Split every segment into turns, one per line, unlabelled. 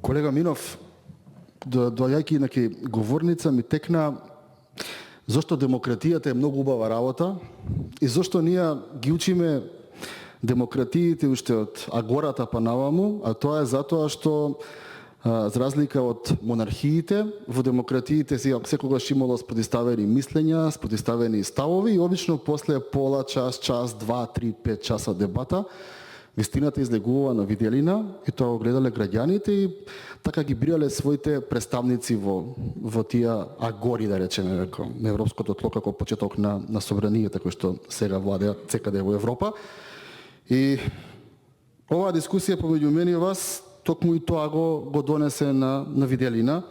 Колега Минов, доаѓајќи на говорница ми текна зошто демократијата е многу убава работа и зошто ние ги учиме демократиите уште од агората па наваму, а тоа е затоа што за разлика од монархиите, во демократиите секогаш имало спротивставени мислења, спротивставени ставови и обично после пола час, 2, 3, 5 часа дебата вистината излегува на виделина и тоа го гледале граѓаните и така ги бирале своите представници во тие агори, да речеме, на европското тло како почеток на собранијата кои што сега владеат секаде во Европа. И оваа дискусија помеѓу мене и вас токму и тоа го донесе на виделина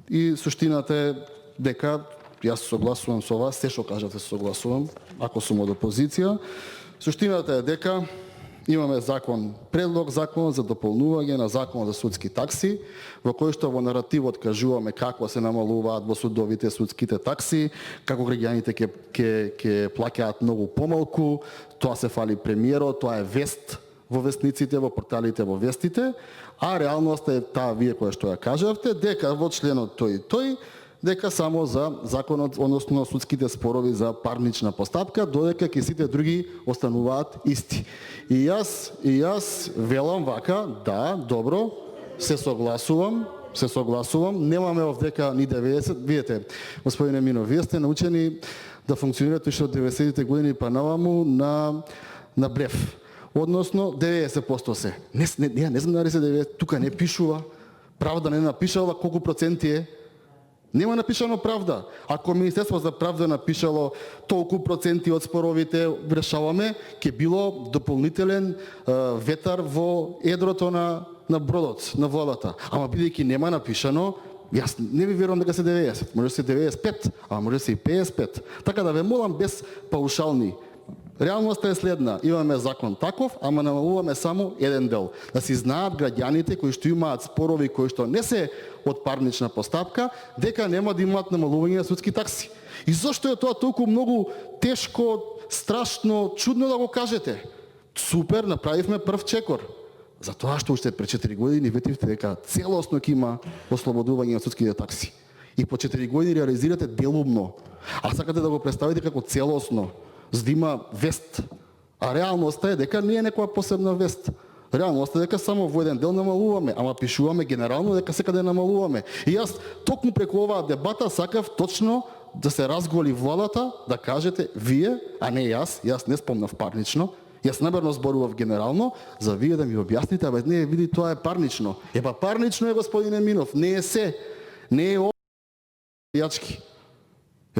и суштината е дека јас согласувам со вас, се што кажате согласувам, ако сум од опозиција. Суштината е дека имаме предлог закон за дополнување на закон за судски такси, во кој што во наративот кажуваме како се намалуваат во судовите судските такси, како граѓаните ќе плаќаат многу помалку, тоа се фали премиерот, тоа е вест во вестниците, во порталите, во вестите, а реалноста е таа вие која што ја кажавте, дека во членот тој, дека само за законот, односно судските спорови за парнична постапка, додека ќе сите други остануваат исти. И јас велам вака, да, добро, се согласувам, немаме овдека ни 90, видете, господине Минов, вие сте научени да функционирате уште од 90-тите години па наваму на блеф. Односно 90% се. Не знам дали се 90, тука не пишува, правда не напишала колку проценти е. Нема напишано правда. Ако Министерство за правда напишало толку проценти од споровите решаваме, ќе било дополнителен ветар во едрото на бродот, на владата. Ама бидејќи нема напишано, јас не ви верувам дека се 90, може се 95, а може се и 55. Така да ве молам без паушални. Реалноста е следна, имаме закон таков, ама намалуваме само еден дел. Да си знаат граѓаните кои што имаат спорови кои што не се од парнична постапка, дека нема да имаат намалување на судски такси. И зошто е тоа толку многу тешко, страшно, чудно да го кажете? Супер, направивме прв чекор. Затоа што уште пред 4 години ветивте дека целосно ќе има ослободување на судските такси. И по 4 години реализирате делумно. А сакате да го представите како целосно, за да има вест. А реалноста е дека не е некоја посебна вест. Реалноста е дека само во еден дел намалуваме, ама пишуваме генерално дека секаде намалуваме. И јас токму преку оваа дебата сакав точно да се разголи владата, да кажете вие, а не јас не спомнав парнично, јас намерно зборував генерално, за вие да ми објасните, абе не, види, тоа е парнично. Епа парнично е, господине Минов, не е се, не е јачки.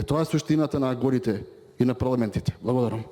Тоа е суштината на агорите и на парламентите. Благодарам.